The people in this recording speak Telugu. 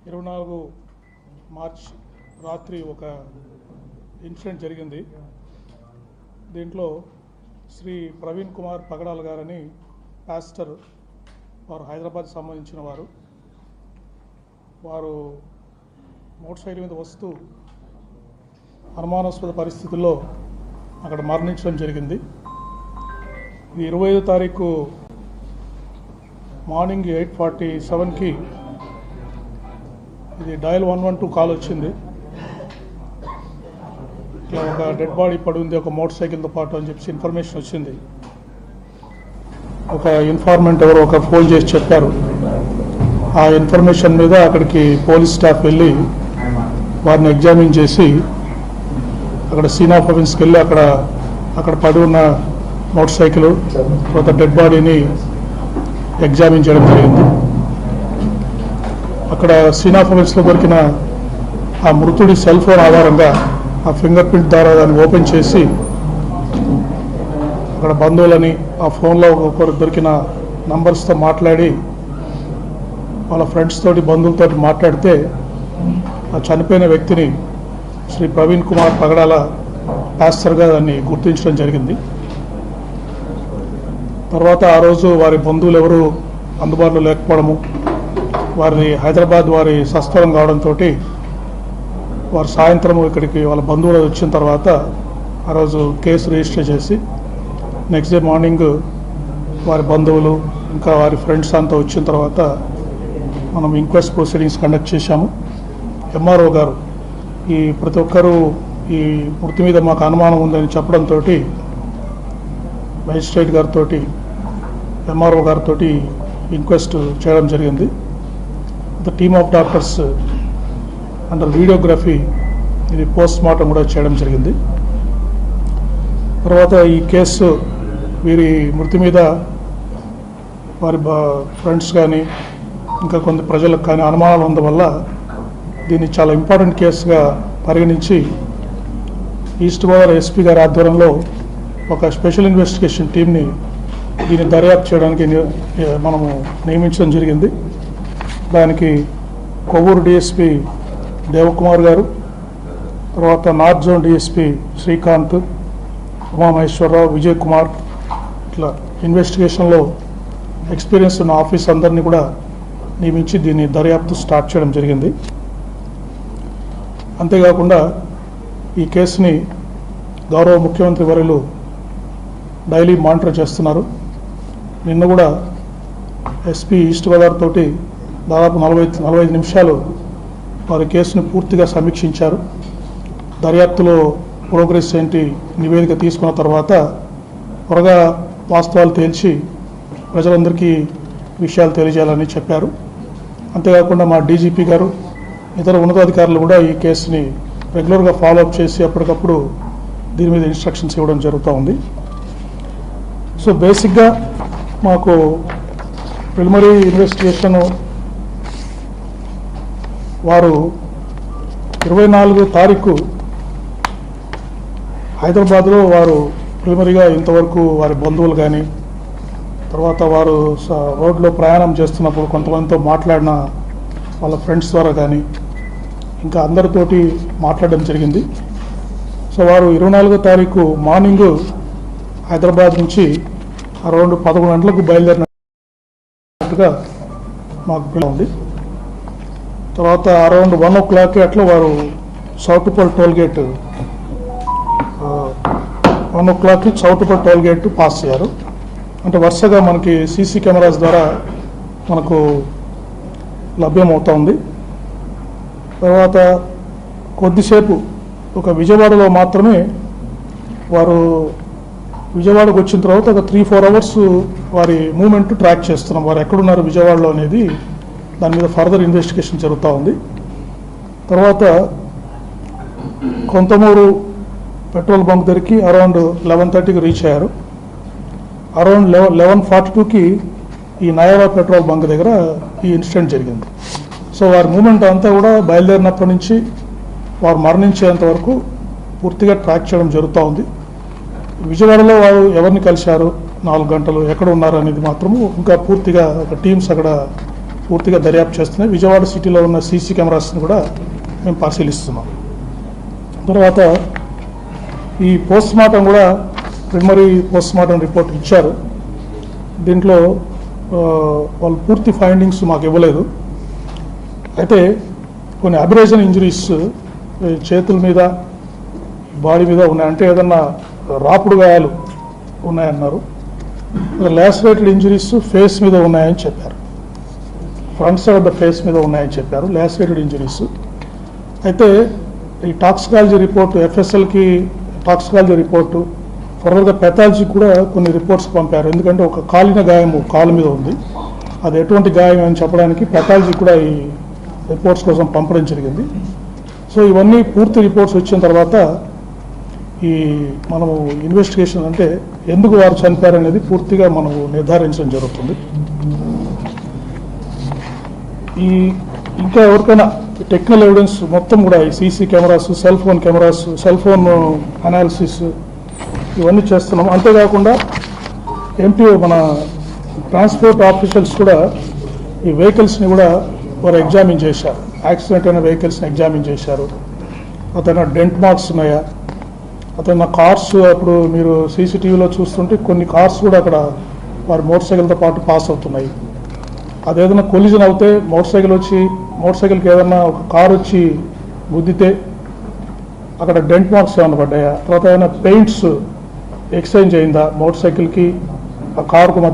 24 మార్చ్ రాత్రి ఒక ఇన్సిడెంట్ జరిగింది. దీంట్లో శ్రీ ప్రవీణ్ కుమార్ పగడాల గారని పాస్టర్, వారు హైదరాబాద్ సంబంధించిన వారు మోటార్ సైకిల్ మీద వస్తూ అనుమానాస్పద పరిస్థితుల్లో అక్కడ మరణించడం జరిగింది. ఇది 25వ తారీఖు మార్నింగ్ 8:47కి ఇది డయల్ 112 కాల్ వచ్చింది. ఇట్లా ఒక డెడ్ బాడీ పడి ఉంది ఒక మోటార్ సైకిల్తో పాటు అని చెప్పి ఇన్ఫర్మేషన్ వచ్చింది. ఒక ఇన్ఫార్మెంట్ ఎవరు ఒక ఫోన్ చేసి చెప్పారు. ఆ ఇన్ఫర్మేషన్ మీద అక్కడికి పోలీస్ స్టాఫ్ వెళ్ళి వారిని ఎగ్జామిన్ చేసి అక్కడ సీన్ ఆఫ్ అఫెన్స్కి వెళ్ళి అక్కడ పడి ఉన్న మోటార్ సైకిల్ తర్వాత డెడ్ బాడీని ఎగ్జామిన్ చేయడం జరిగింది. అక్కడ సీన్ ఆఫ్ అఫెన్స్లో దొరికిన ఆ మృతుడి సెల్ ఫోన్ ఆధారంగా ఆ ఫింగర్ ప్రింట్ ద్వారా దాన్ని ఓపెన్ చేసి అక్కడ బంధువులని ఆ ఫోన్లో ఒకరు దొరికిన నంబర్స్తో మాట్లాడి వాళ్ళ ఫ్రెండ్స్ తోటి బంధువులతో మాట్లాడితే ఆ చనిపోయిన వ్యక్తిని శ్రీ ప్రవీణ్ కుమార్ పగడాల పాస్టర్గా దాన్ని గుర్తించడం జరిగింది. తర్వాత ఆ రోజు వారి బంధువులు ఎవరు అందుబాటులో లేకపోవడము, వారిని హైదరాబాద్ వారి స్వస్థలం కావడంతో వారు సాయంత్రం ఇక్కడికి వాళ్ళ బంధువులు వచ్చిన తర్వాత ఆ రోజు కేసు రిజిస్టర్ చేసి నెక్స్ట్ డే మార్నింగ్ వారి బంధువులు ఇంకా వారి ఫ్రెండ్స్ అంతా వచ్చిన తర్వాత మనం ఇంక్వెస్ట్ ప్రొసీడింగ్స్ కండక్ట్ చేశాము. ఎంఆర్ఓ గారు ఈ ప్రతి ఒక్కరూ ఈ మృతి మీద మాకు అనుమానం ఉందని చెప్పడంతో మేజిస్ట్రేట్ గారితో ఎంఆర్ఓ గారితో ఇంక్వెస్ట్ చేయడం జరిగింది. The team of doctors under videography ఇది పోస్ట్ మార్టం కూడా చేయడం జరిగింది. తర్వాత ఈ కేసు వీరి మృతి మీద వారి ఫ్రెండ్స్ కానీ ఇంకా కొంత ప్రజలకు కానీ అనుమానాలు ఉండడం వల్ల దీన్ని చాలా ఇంపార్టెంట్ కేసుగా పరిగణించి ఈస్ట్ గోదావరి ఎస్పీ గారి ఆధ్వర్యంలో ఒక స్పెషల్ ఇన్వెస్టిగేషన్ టీంని దీన్ని దర్యాప్తు చేయడానికి మనము నియమించడం జరిగింది. దానికి కొవ్వూరు డిఎస్పీ దేవకుమార్ గారు, తర్వాత north zone DSP Srikanth, Umamaheswararao, Vijay Kumar, ఇట్లా ఇన్వెస్టిగేషన్లో ఎక్స్పీరియన్స్ ఉన్న ఆఫీస్ అందరినీ కూడా నియమించి దీన్ని దర్యాప్తు స్టార్ట్ చేయడం జరిగింది. అంతేకాకుండా ఈ కేసుని గౌరవ ముఖ్యమంత్రి వర్యులు డైలీ మానిటర్ చేస్తున్నారు. నిన్న కూడా ఎస్పీ ఈస్ట్ గోదావరి తోటి దాదాపు 45 నిమిషాలు వారి కేసుని పూర్తిగా సమీక్షించారు. దర్యాప్తులో ప్రోగ్రెస్ ఏంటి నివేదిక తీసుకున్న తర్వాత త్వరగా వాస్తవాలు తేల్చి ప్రజలందరికీ విషయాలు తెలియజేయాలని చెప్పారు. అంతేకాకుండా మా డీజీపీ గారు ఇతర ఉన్నతాధికారులు కూడా ఈ కేసుని రెగ్యులర్గా ఫాలోఅప్ చేసి అప్పటికప్పుడు దీని మీద ఇన్స్ట్రక్షన్స్ ఇవ్వడం జరుగుతూ ఉంది. సో బేసిక్గా మాకు ప్రిలిమినరీ ఇన్వెస్టిగేషన్ వారు 24వ తారీఖు హైదరాబాద్లో వారు ప్రిలిమినరీగా ఇంతవరకు వారి బంధువులు కానీ తర్వాత వారు రోడ్లో ప్రయాణం చేస్తున్నప్పుడు కొంతమందితో మాట్లాడిన వాళ్ళ ఫ్రెండ్స్ ద్వారా కానీ ఇంకా అందరితోటి మాట్లాడడం జరిగింది. సో వారు 24వ తారీఖు మార్నింగ్ హైదరాబాద్ నుంచి అరౌండ్ 11 గంటలకు బయలుదేరినట్టుగా మాకు ఉంది. తర్వాత అరౌండ్ 1 o'clock అట్లా వారు సౌటుపల్ టోల్గేట్ 1 o'clock సౌటుపల్ టోల్గేట్ పాస్ అయ్యారు. అంటే వరుసగా మనకి సీసీ కెమెరాస్ ద్వారా మనకు లభ్యమవుతూ ఉంది. తర్వాత కొద్దిసేపు ఒక విజయవాడలో మాత్రమే వారు విజయవాడకు వచ్చిన తర్వాత ఒక 3-4 hours వారి మూమెంట్ ట్రాక్ చేస్తున్నాం. వారు ఎక్కడున్నారు విజయవాడలో అనేది దాని మీద ఫర్దర్ ఇన్వెస్టిగేషన్ జరుగుతూ ఉంది. తర్వాత కొంతమూరు పెట్రోల్ బంక్ దగ్గరికి అరౌండ్ 11:30కి రీచ్ అయ్యారు. అరౌండ్ 11:42కి ఈ నయారా పెట్రోల్ బంక్ దగ్గర ఈ ఇన్సిడెంట్ జరిగింది. సో వారి మూమెంట్ అంతా కూడా బయలుదేరినప్పటి నుంచి వారు మరణించేంత వరకు పూర్తిగా ట్రాక్ చేయడం జరుగుతూ ఉంది. విజయవాడలో వారు ఎవరిని కలిశారు, 4 గంటలు ఎక్కడ ఉన్నారు అనేది మాత్రము ఇంకా పూర్తిగా ఒక టీమ్స్ అక్కడ పూర్తిగా దర్యాప్తు చేస్తున్నాయి. విజయవాడ సిటీలో ఉన్న సీసీ కెమెరాస్ని కూడా మేము పరిశీలిస్తున్నాం. తర్వాత ఈ పోస్ట్ మార్టం కూడా ప్రిలిమినరీ పోస్ట్ మార్టం రిపోర్ట్ ఇచ్చారు. దీంట్లో వాళ్ళు పూర్తి ఫైండింగ్స్ మాకు ఇవ్వలేదు. అయితే కొన్ని అబ్రేజన్ ఇంజరీస్ చేతుల మీద బాడీ మీద ఉన్నాయి, అంటే ఏదన్నా రాపుడు గాయాలు ఉన్నాయన్నారు. లాసరేటెడ్ ఇంజరీస్ ఫేస్ మీద ఉన్నాయని చెప్పారు, front side of the face మీద ఉన్నాయని చెప్పారు లాసరేటెడ్ ఇంజరీస్. అయితే ఈ టాక్సికాలజీ రిపోర్టు, ఎఫ్ఎస్ఎల్కి టాక్సికాలజీ రిపోర్టు, ఫర్దర్గా పెథాలజీ కూడా కొన్ని రిపోర్ట్స్ పంపారు. ఎందుకంటే ఒక కాలిన గాయము కాలు మీద ఉంది, అది ఎటువంటి గాయం అని చెప్పడానికి పెథాలజీ కూడా ఈ రిపోర్ట్స్ కోసం పంపడం జరిగింది. సో ఇవన్నీ పూర్తి రిపోర్ట్స్ వచ్చిన తర్వాత ఈ మనము ఇన్వెస్టిగేషన్ అంటే ఎందుకు వారు చనిపోయారనేది పూర్తిగా మనము నిర్ధారించడం జరుగుతుంది. ఈ ఇంకా ఎవరికైనా టెక్నికల్ ఎవిడెన్స్ మొత్తం కూడా ఈ CC cameras, cell phone cameras, cell phone analysis ఇవన్నీ చేస్తున్నాం. అంతేకాకుండా మన ట్రాన్స్పోర్ట్ ఆఫీసర్స్ కూడా ఈ వెహికల్స్ని కూడా వారు ఎగ్జామిన్ చేశారు. యాక్సిడెంట్ అయిన వెహికల్స్ని ఎగ్జామిన్ చేశారు. అతను డెంట్ మార్క్స్ ఉన్నాయా, అతను కార్స్, అప్పుడు మీరు సీసీటీవీలో చూస్తుంటే కొన్ని కార్స్ కూడా అక్కడ వారి మోటార్ సైకిల్తో పాటు పాస్ అవుతున్నాయి. అదేదైనా కొలిజన్ అవుతే మోటార్ సైకిల్కి ఏదైనా ఒక కార్ వచ్చి గుద్దితే అక్కడ డెంట్ మార్క్స్ ఏమైనా పడ్డాయా, తర్వాత ఏమైనా పెయింట్స్ ఎక్స్చేంజ్ అయిందా మోటార్ సైకిల్కి ఆ కారుకు మధ్య